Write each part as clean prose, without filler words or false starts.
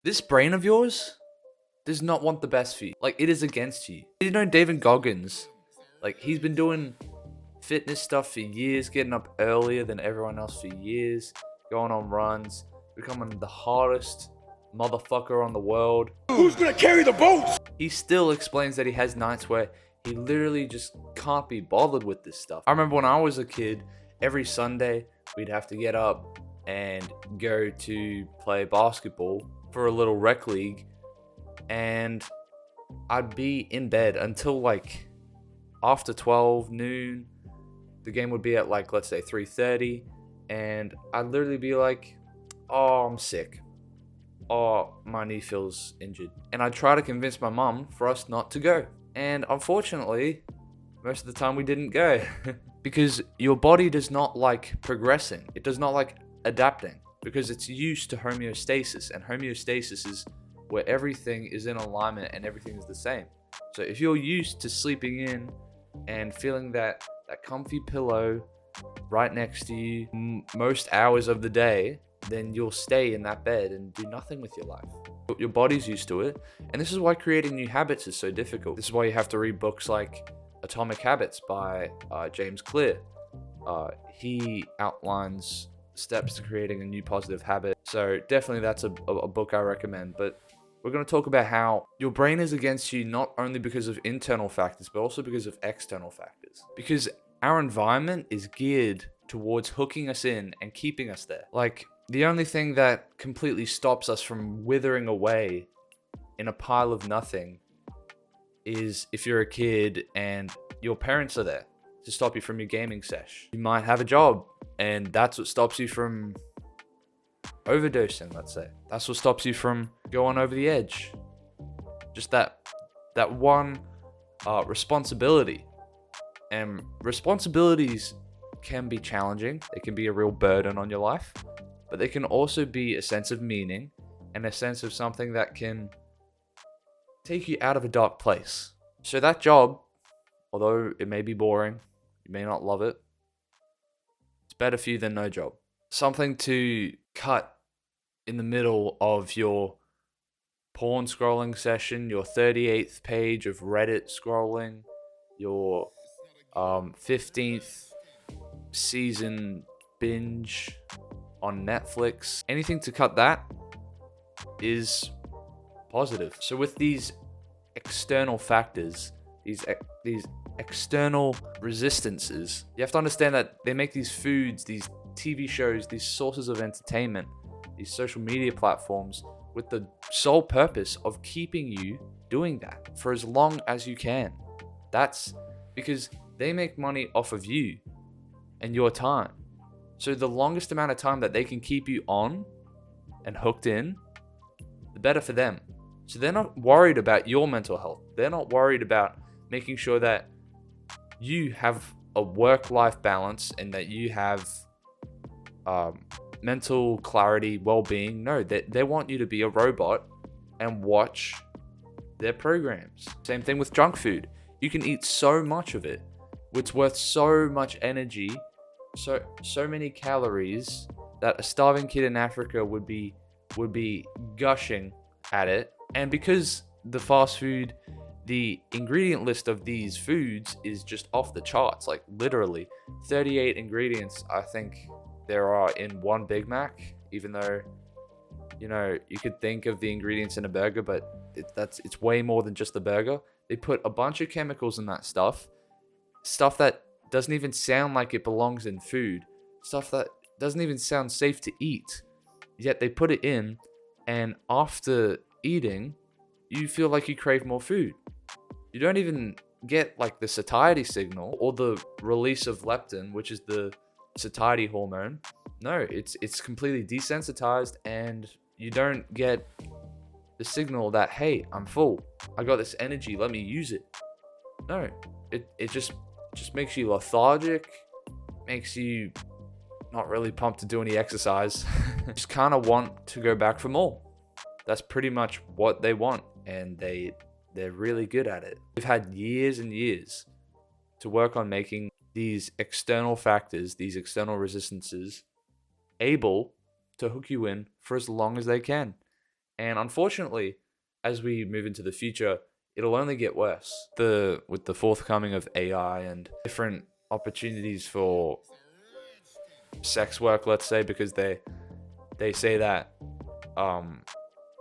This brain of yours does not want the best for you. Like, it is against you. You know David Goggins? Like, he's been doing fitness stuff for years, getting up earlier than everyone else for years, going on runs, becoming the hardest motherfucker on the world. Who's gonna carry the boats? He still explains that he has nights where he literally just can't be bothered with this stuff. I remember when I was a kid, every Sunday we'd have to get up and go to play basketball for a little rec league, and I'd be in bed until like after 12 noon. The game would be at like, let's say 3:30, and I'd literally be like, oh, I'm sick. Oh, my knee feels injured. And I'd try to convince my mum for us not to go. And unfortunately, most of the time we didn't go. Because your body does not like progressing. It does not like adapting. Because it's used to homeostasis. And homeostasis is where everything is in alignment and everything is the same. So if you're used to sleeping in and feeling that comfy pillow right next to you most hours of the day, then you'll stay in that bed and do nothing with your life. Your body's used to it, and this is why creating new habits is so difficult. This is why you have to read books like Atomic Habits by James Clear. He outlines steps to creating a new positive habit. So definitely that's a book I recommend. But we're going to talk about how your brain is against you not only because of internal factors, but also because of external factors. Because our environment is geared towards hooking us in and keeping us there. Like, the only thing that completely stops us from withering away in a pile of nothing is if you're a kid and your parents are there to stop you from your gaming sesh. You might have a job, and that's what stops you from overdosing, let's say. That's what stops you from going over the edge. Just that one responsibility. And responsibilities can be challenging. They can be a real burden on your life. But they can also be a sense of meaning and a sense of something that can take you out of a dark place. So that job, although it may be boring, you may not love it, it's better for you than no job. Something to cut in the middle of your porn scrolling session, your 38th page of Reddit scrolling, your 15th season binge on Netflix. Anything to cut that is positive. So with these external factors, these external resistances, you have to understand that they make these foods, these TV shows, these sources of entertainment, these social media platforms with the sole purpose of keeping you doing that for as long as you can. That's because they make money off of you and your time. So the longest amount of time that they can keep you on and hooked in, the better for them. So they're not worried about your mental health. They're not worried about making sure that you have a work-life balance and that you have mental clarity, well-being. No, they want you to be a robot and watch their programs. Same thing with junk food. You can eat so much of it. It's worth so much energy, so many calories that a starving kid in Africa would be gushing at it. And because the fast food, the ingredient list of these foods is just off the charts, like literally 38 ingredients I think there are in one Big Mac, even though, you know, you could think of the ingredients in a burger, but it's way more than just the burger. They put a bunch of chemicals in that stuff that doesn't even sound like it belongs in food, stuff that doesn't even sound safe to eat, yet they put it in, and after eating, you feel like you crave more food. You don't even get like the satiety signal or the release of leptin, which is the satiety hormone. No, it's completely desensitized, and you don't get the signal that, hey, I'm full, I got this energy, let me use it. No, it just makes you lethargic, makes you not really pumped to do any exercise. Just kind of want to go back for more. That's pretty much what they want, and they're really good at it. They've had years and years to work on making these external factors, these external resistances, able to hook you in for as long as they can. And unfortunately, as we move into the future, it'll only get worse. With the forthcoming of AI and different opportunities for sex work, let's say, because they say that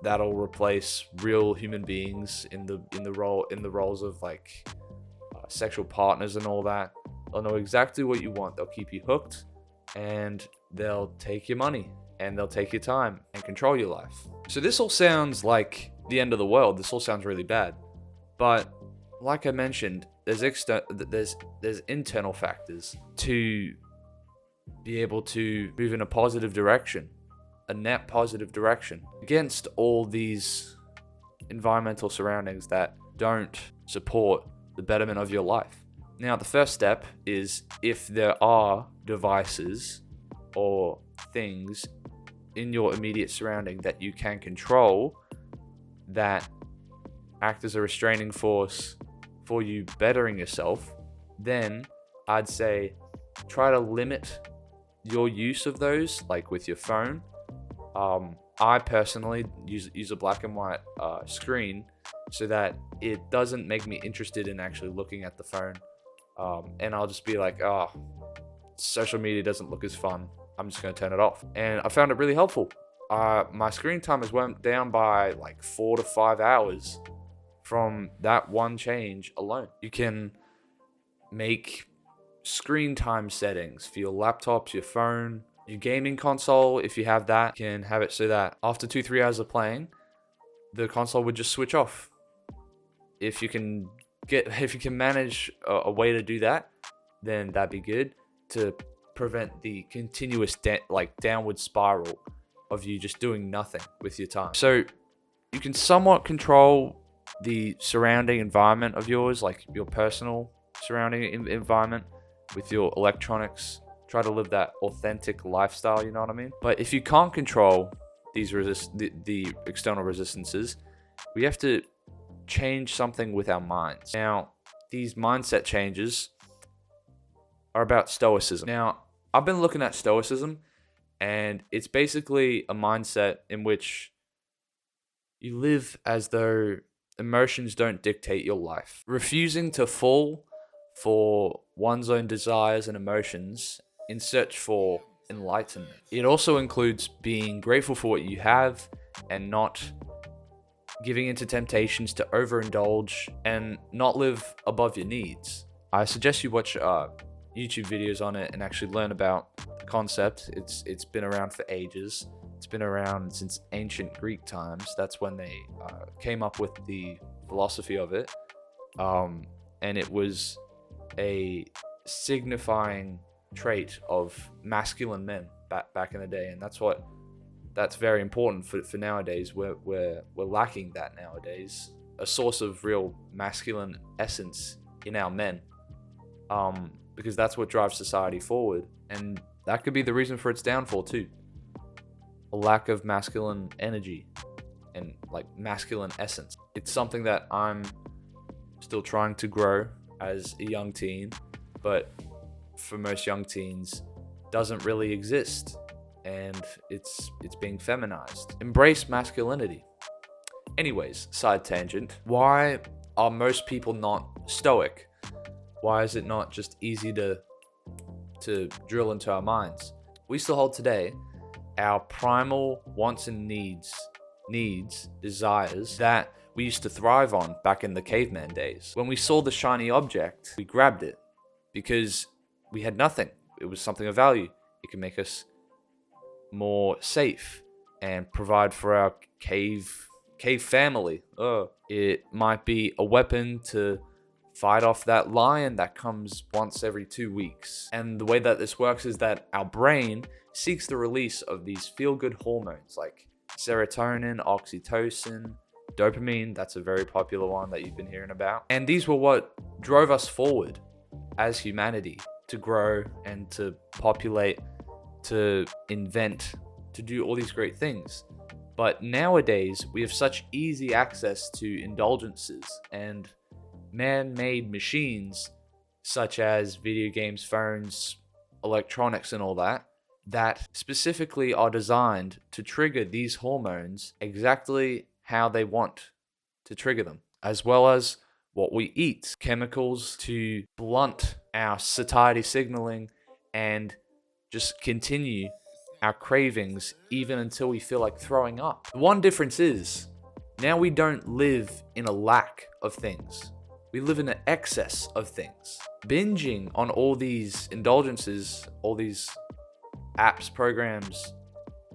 that'll replace real human beings in the roles of like sexual partners and all that. They'll know exactly what you want. They'll keep you hooked, and they'll take your money, and they'll take your time and control your life. So this all sounds like the end of the world. This all sounds really bad. But like I mentioned, there's internal factors to be able to move in a positive direction, a net positive direction, against all these environmental surroundings that don't support the betterment of your life. Now, the first step is, if there are devices or things in your immediate surrounding that you can control that act as a restraining force for you bettering yourself, then I'd say try to limit your use of those, like with your phone. I personally use a black and white screen so that it doesn't make me interested in actually looking at the phone. And I'll just be like, oh, social media doesn't look as fun. I'm just going to turn it off. And I found it really helpful. My screen time has went down by like 4 to 5 hours from that one change alone. You can make screen time settings for your laptops, your phone, your gaming console. If you have that, you can have it so that after 2-3 hours of playing, the console would just switch off. If you can manage a way to do that, then that'd be good, to prevent the continuous downward spiral of you just doing nothing with your time. So you can somewhat control the surrounding environment of yours, like your personal surrounding environment with your electronics. Try to live that authentic lifestyle, you know what I mean? But if you can't control these the external resistances, we have to change something with our minds. Now, these mindset changes are about stoicism. Now, I've been looking at stoicism, and it's basically a mindset in which you live as though emotions don't dictate your life. Refusing to fall for one's own desires and emotions in search for enlightenment. It also includes being grateful for what you have and not giving into temptations to overindulge and not live above your needs. I suggest you watch YouTube videos on it and actually learn about the concept. It's been around for ages. It's been around since ancient Greek times. That's when they came up with the philosophy of it. And it was a signifying trait of masculine men back in the day. And that's very important for nowadays. We're lacking that nowadays. A source of real masculine essence in our men. Because that's what drives society forward. And that could be the reason for its downfall too. A lack of masculine energy and like masculine essence. It's something that I'm still trying to grow as a young teen, but for most young teens doesn't really exist, and it's being feminized. Embrace masculinity. Anyways, side tangent. Why are most people not stoic? Why is it not just easy to drill into our minds? We still hold today our primal wants and needs, desires that we used to thrive on back in the caveman days. When we saw the shiny object, we grabbed it because we had nothing. It was something of value. It could make us more safe and provide for our cave family. It might be a weapon to fight off that lion that comes once every 2 weeks. And the way that this works is that our brain seeks the release of these feel-good hormones like serotonin, oxytocin, dopamine. That's a very popular one that you've been hearing about. And these were what drove us forward as humanity, to grow and to populate, to invent, to do all these great things. But nowadays, we have such easy access to indulgences and man-made machines such as video games, phones, electronics, and all that that specifically are designed to trigger these hormones exactly how they want to trigger them, as well as what we eat, chemicals to blunt our satiety signaling and just continue our cravings even until we feel like throwing up. The one difference is now we don't live in a lack of things. We live in an excess of things. Binging on all these indulgences, all these apps, programs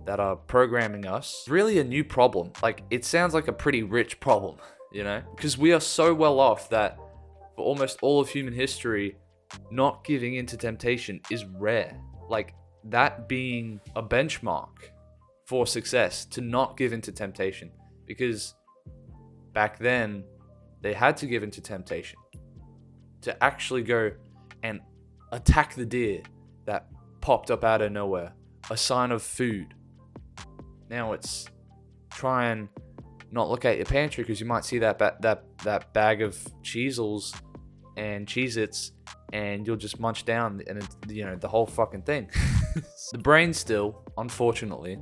that are programming us, is really a new problem. Like, it sounds like a pretty rich problem, you know? Because we are so well off that for almost all of human history, not giving in to temptation is rare. Like, that being a benchmark for success, to not give in to temptation. Because back then, they had to give in to temptation to actually go and attack the deer that popped up out of nowhere, a sign of food. Now it's try and not look at your pantry because you might see that bag of Cheezels and Cheez-Its, and you'll just munch down and the whole fucking thing. The brain still, unfortunately,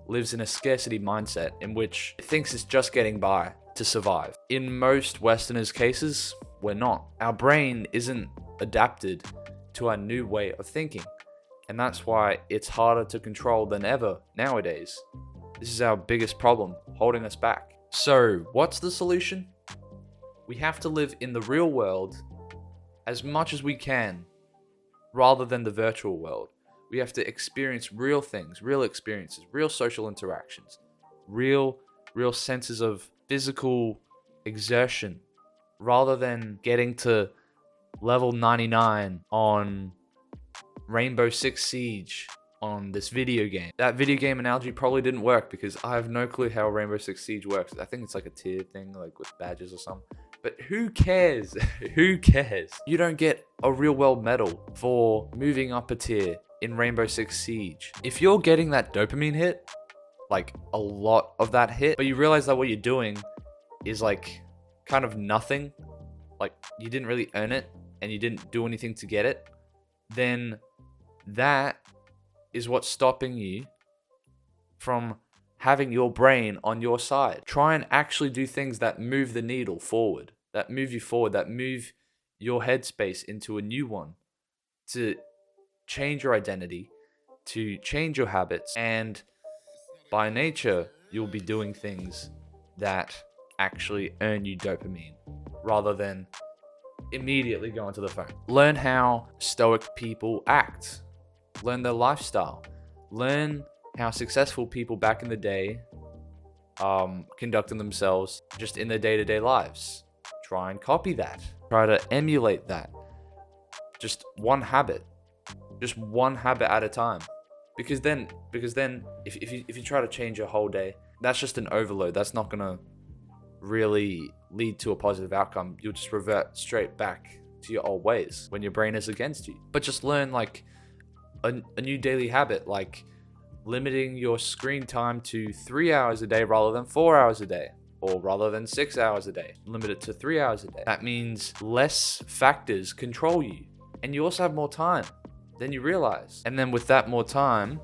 lives in a scarcity mindset in which it thinks it's just getting by to survive. In most Westerners' cases, we're not. Our brain isn't adapted to our new way of thinking, and that's why it's harder to control than ever nowadays. This is our biggest problem, holding us back. So, what's the solution? We have to live in the real world as much as we can, rather than the virtual world. We have to experience real things, real experiences, real social interactions, real senses of physical exertion, rather than getting to level 99 on Rainbow Six Siege on this video game. That video game analogy probably didn't work because I have no clue how Rainbow Six Siege works. I think it's like a tier thing, like with badges or something. But who cares? Who cares? You don't get a real world medal for moving up a tier in Rainbow Six Siege. If you're getting that dopamine hit, like a lot of that hit, but you realize that what you're doing is like kind of nothing, like you didn't really earn it and you didn't do anything to get it, then that is what's stopping you from having your brain on your side. Try and actually do things that move the needle forward, that move you forward, that move your headspace into a new one, to change your identity, to change your habits, and by nature, you'll be doing things that actually earn you dopamine rather than immediately go onto the phone. Learn how stoic people act. Learn their lifestyle. Learn how successful people back in the day conducted themselves just in their day-to-day lives. Try and copy that. Try to emulate that. Just one habit at a time. Because then if you try to change your whole day, that's just an overload. That's not gonna really lead to a positive outcome. You'll just revert straight back to your old ways when your brain is against you. But just learn like a new daily habit, like limiting your screen time to 3 hours a day rather than 4 hours a day, or rather than 6 hours a day. Limit it to 3 hours a day. That means less factors control you, and you also have more time than you realize. And then with that more time,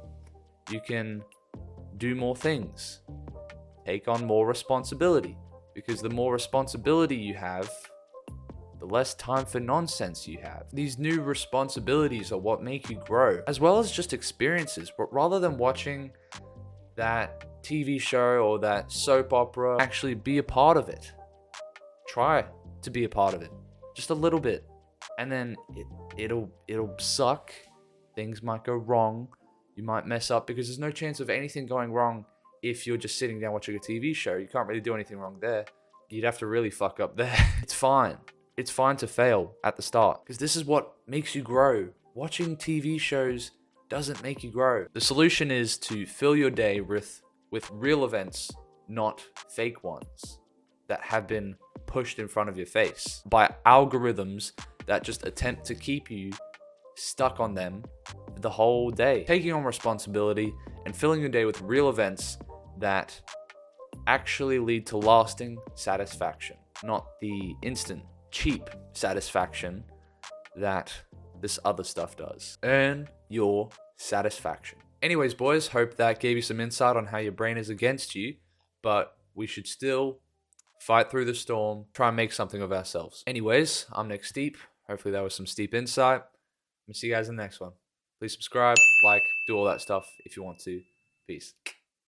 you can do more things, take on more responsibility, because the more responsibility you have, the less time for nonsense you have. These new responsibilities are what make you grow, as well as just experiences. But rather than watching that TV show or that soap opera, actually be a part of it. Try to be a part of it, just a little bit, and then it'll suck. Things might go wrong. You might mess up because there's no chance of anything going wrong if you're just sitting down watching a TV show. You can't really do anything wrong there. You'd have to really fuck up there. It's fine. It's fine to fail at the start, because this is what makes you grow. Watching TV shows doesn't make you grow. The solution is to fill your day with real events, not fake ones that have been pushed in front of your face by algorithms that just attempt to keep you stuck on them the whole day. Taking on responsibility and filling your day with real events that actually lead to lasting satisfaction, not the instant cheap satisfaction that this other stuff does. Earn your satisfaction. Anyways, boys, hope that gave you some insight on how your brain is against you, but we should still fight through the storm, try and make something of ourselves. Anyways, I'm Nick Steep. Hopefully that was some steep insight. I'm gonna see you guys in the next one. Please subscribe, like, do all that stuff if you want to. Peace.